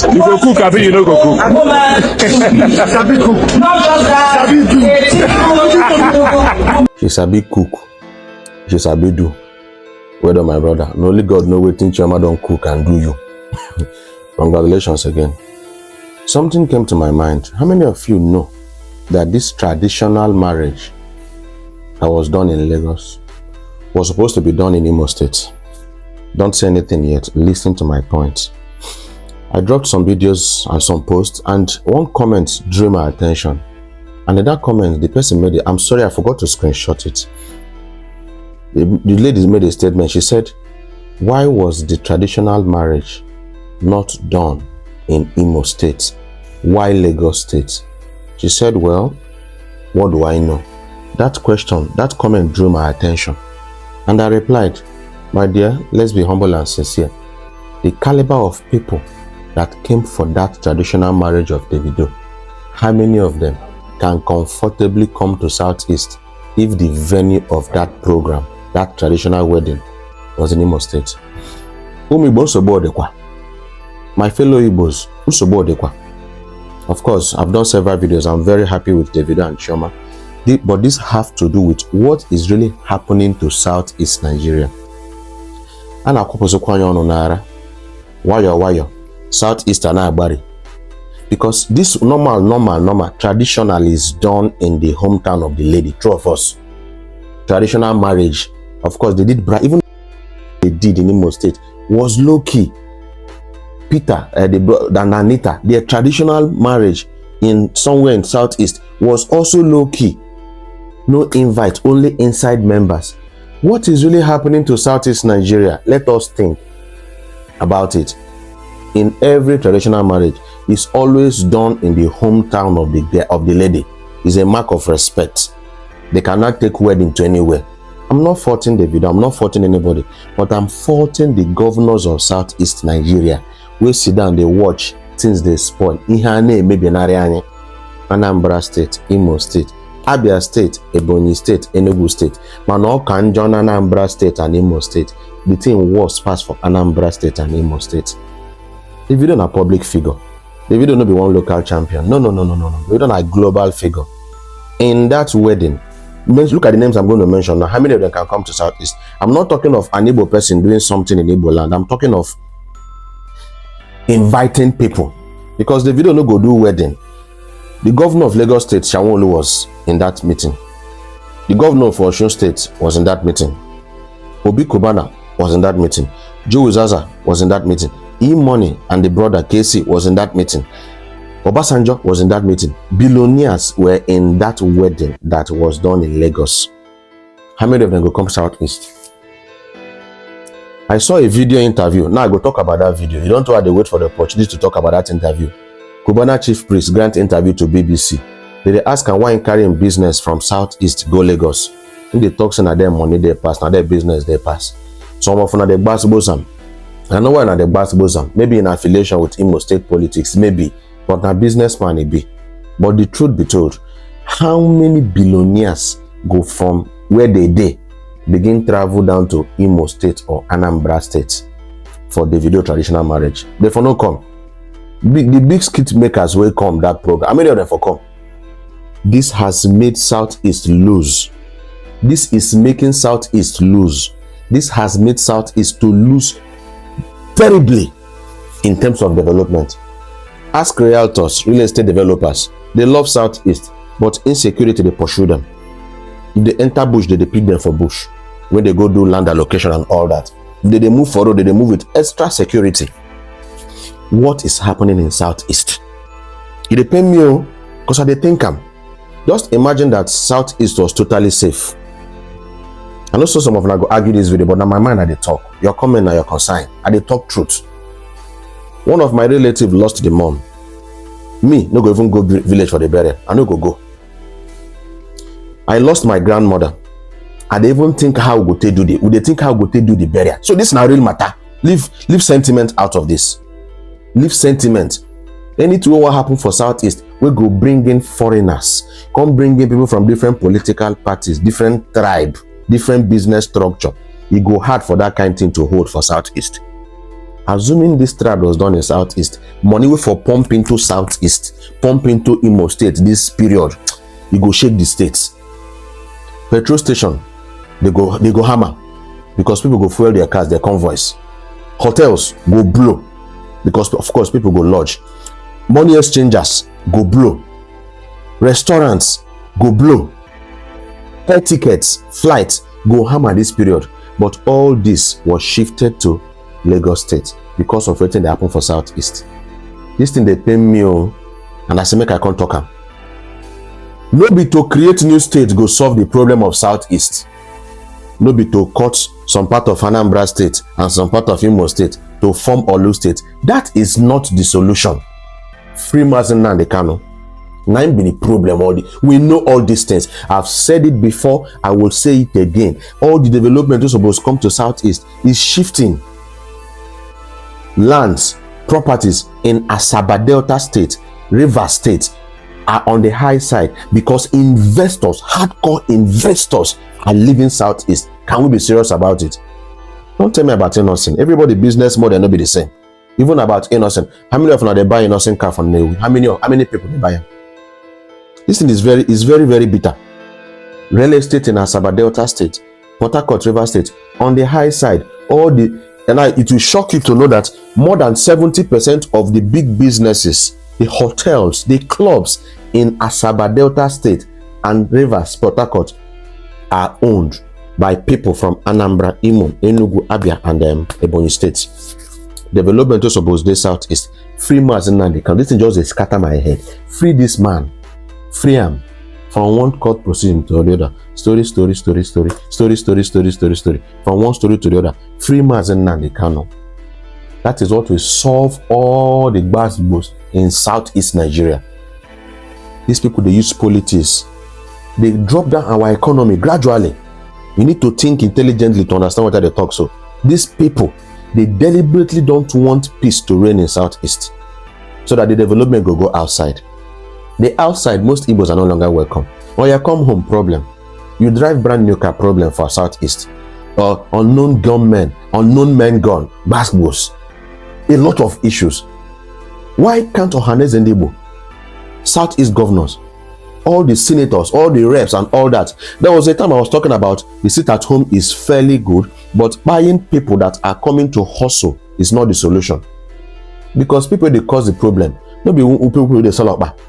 You go cook, I mean you no go cook. Sabi cook. She sabi cook. She sabi do. Whether my brother, no only God know wetin Chioma don cook and do you. Congratulations again. Something came to my mind. How many of you know that this traditional marriage that was done in Lagos was supposed to be done in Imo State? Don't say anything yet. Listen to my point. I dropped some videos and some posts, and one comment drew my attention. And in that comment, the person made it. I'm sorry, I forgot to screenshot it. The lady made a statement. She said, why was the traditional marriage not done in Imo State? Why Lagos State? She said, well, what do I know? That question, that comment drew my attention. And I replied, my dear, let's be humble and sincere. The caliber of people that came for that traditional marriage of Davido, how many of them can comfortably come to Southeast if the venue of that program, that traditional wedding, was in Imo State? My fellow Igbos, of course, I've done several videos. I'm very happy with Davido and Chioma. But this has to do with what is really happening to Southeast Nigeria. And why Southeast and Agbari. Because this normal traditional is done in the hometown of the lady. True of us. Traditional marriage, of course, they did, even they did in Imo State, was low key. Peter, and Anita, their traditional marriage in somewhere in Southeast was also low key. No invite, only inside members. What is really happening to Southeast Nigeria? Let us think about it. In every traditional marriage, it's always done in the hometown of the lady. It's a mark of respect. They cannot take wedding to anywhere. I'm not faulting Davido, I'm not faulting anybody, but I'm faulting the governors of Southeast Nigeria. We sit down, they watch things they spoil. Ihane maybe Anambra State, Imo State, Abia State, Ebonyi State, Enugu State. Man, all can join Anambra State and Imo State. The thing was passed for Anambra State and Imo State. Davido na public figure. Davido no be one local champion. No. Davido na a global figure. In that wedding, look at the names I'm going to mention now. How many of them can come to Southeast? I'm not talking of an Igbo person doing something in Igbo land. I'm talking of inviting people. Because Davido no go do wedding. The governor of Lagos State, Sanwo-Olu, was in that meeting. The governor of Osun State was in that meeting. Obi Kubana was in that meeting. Joe Zaza was in that meeting. E-Money and the brother Casey was in that meeting. Obasanjo was in that meeting. Billionaires were in that wedding that was done in Lagos. How many of them go come Southeast? I saw a video interview. Now I go talk about that video. You don't know how they wait for the opportunity to talk about that interview. Kubana chief priest grant interview to BBC. They ask him why he carrying business from Southeast go Lagos. In the talks na their money they pass, na their business they pass. Some of them they bass bosom. I know why na they bass bosom. Maybe in affiliation with Imo State politics, maybe. But na businessman it be. But the truth be told, how many billionaires go from where they begin travel down to Imo State or Anambra State for Davido traditional marriage? They for no come. The big skit makers will come that program. How many of them for come? This has made Southeast lose. This is making Southeast lose. This has made Southeast to lose terribly in terms of development. Ask realtors, real estate developers. They love Southeast, but insecurity they pursue them. If they enter bush, they pick them for bush. When they go do land allocation and all that, they move for road, they move with extra security. What is happening in Southeast? It depends me, because I think just imagine that Southeast was totally safe. I know some of them go argue this video, but now my mind I dey talk. Your comment and your concern, I dey talk truth. One of my relatives lost the mom. Me, no go even go village for the burial. I no go. I lost my grandmother. I dey even think how we go take do the burial. So this is not real matter. Leave sentiment out of this. Leave sentiment. Anything what happen for Southeast, we go bring in foreigners. Come bring in people from different political parties, different tribe, different business structure. It go hard for that kind of thing to hold for Southeast. Assuming this trial was done in Southeast, money wey for pump into Southeast, pump into Imo State this period, you go shake the states. Petrol station, they go hammer because people go fuel their cars, their convoys. Hotels go blow because of course people go lodge. Money exchangers go blow. Restaurants go blow. Air tickets, flights go hammer this period. But all this was shifted to Lagos State because of everything that happened for Southeast. This thing they pay me and I say make I can't talk am. No be to create new state go solve the problem of Southeast. No be to cut some part of Anambra State and some part of Imo State to form Olu State. That is not the solution. Free Mazi Nnamdi Kanu. Now be the problem. We know all these things. I've said it before. I will say it again. All the development is supposed to come to Southeast is shifting. Lands, properties in Asaba Delta State, River State are on the high side because investors, hardcore investors, are leaving Southeast. Can we be serious about it? Don't tell me about Innocent. Everybody business model not be the same. Even about Innocent. How many of them they buy Innocent car from Newi? How many people they buy them? This thing is very bitter. Real estate in Asaba Delta State, Port Harcourt River State, on the high side, it will shock you to know that more than 70% of the big businesses, the hotels, the clubs in Asaba Delta State and Rivers, Port Harcourt are owned by people from Anambra, Imo, Enugu, Abia, and Ebonyi states. Development is supposed to Southeast. Free Mazi Nnamdi Kanu. This thing just scatter my head. Free this man. Free him from one court proceeding to the other. Story. From one story to the other. Free Mazi Nnamdi Kanu. That is what will solve all the gbas in Southeast Nigeria. These people, they use politics. They drop down our economy gradually. You need to think intelligently to understand what they talk. So these people, they deliberately don't want peace to reign in Southeast so that the development will go outside. The outside, most Igbos are no longer welcome. Or you come home, problem. You drive brand new car, problem for Southeast. Or unknown gunmen, unknown men gun, basketballs. A lot of issues. Why can't Ohanes and Igbo, Southeast governors, all the senators, all the reps and all that? There was a time I was talking about the sit at home is fairly good, but buying people that are coming to hustle is not the solution. Because people, they cause the problem. Maybe people they sell up.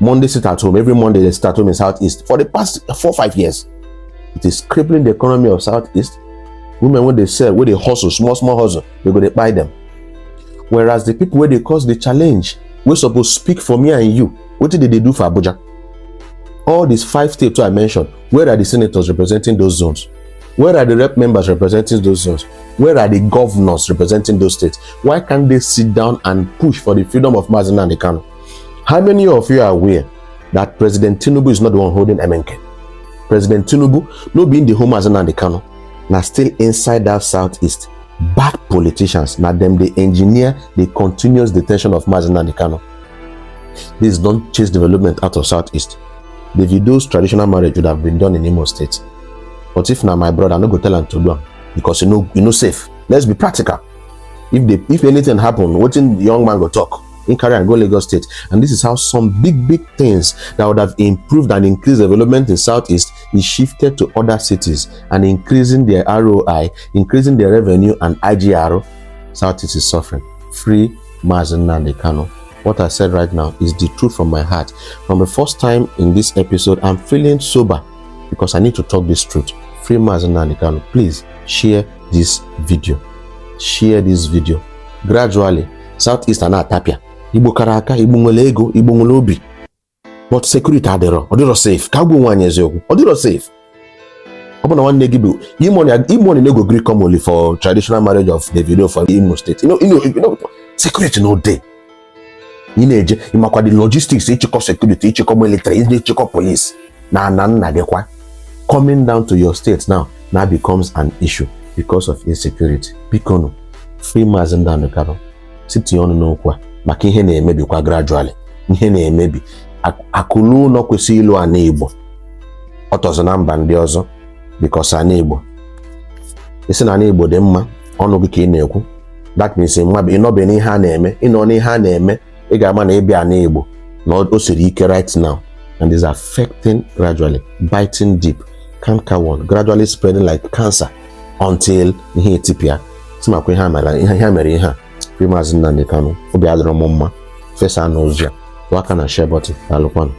Monday sit at home, every Monday they sit at home in Southeast for the past 4-5 years. It is crippling the economy of Southeast. Women, when they sell, when they hustle, small hustle, they go to buy them. Whereas the people where they cause the challenge, we're supposed to speak for me and you. What did they do for Abuja? All these 5 states I mentioned, where are the senators representing those zones? Where are the rep members representing those zones? Where are the governors representing those states? Why can't they sit down and push for the freedom of Mazi Nnamdi Kanu? How many of you are aware that President Tinubu is not the one holding MNK? President Tinubu, no being the home Mazi Nnamdi Kanu, now still inside that Southeast. Bad politicians, now them they engineer the continuous detention of Mazi Nnamdi Kanu. This don't chase development out of Southeast. Davido'S traditional marriage would have been done in Imo State. But if now my brother, I'm not going to tell him to do them because you know safe. Let's be practical. If anything happen, what in the young man go talk in career and go Lagos State. And this is how some big things that would have improved and increased development in Southeast is shifted to other cities and increasing their ROI, increasing their revenue and IGR. Southeast is suffering. Free Mazi Nnamdi Kanu. What I said right now is the truth from my heart. From the first time in this episode, I'm feeling sober because I need to talk this truth. Free Mazi Nnamdi Kanu. Please share this video. Share this video. Gradually, Southeast and Atapia. Igbo karaka, Igbo nwele ego, Igbo nwele obi. But security adero. Odiro safe. Kagbo nwanye eziokwu. Odiro safe. Open one negibu. Imoni nego gree come only for traditional marriage of Davido for Imo State. You know, security no day. Ineje, imakwa the logistics, ichiko security, ichiko military, ichiko police. Na coming down to your state now becomes an issue because of insecurity. Bikono, free Mazi Nnamdi Kanu. Sit on no kwa. Maka ihe na-emebi kwa gradually. Ihe na-emebi. Akulu no kwesi ilu ana Igbo. Otozo na mba ndị ọzọ because ana Igbo. Isi na ana Igbo dị mma, ọnụ gị ka ị na-ekwu. That means ịnọbe n'ihe a na-eme, ịnọ n'ihe a na-eme, ị ga-ama na ịbịa n'Igbo na o siri ike right now, and is affecting gradually, biting deep, canker one, gradually spreading like cancer until ihe etipịa. Simakwa ihe mere ihe a Maazị Nnamdi Kanu, obi adịrọ m mma, fesa n'ozi a, tụọ aka na share button. Daalụkwanụ.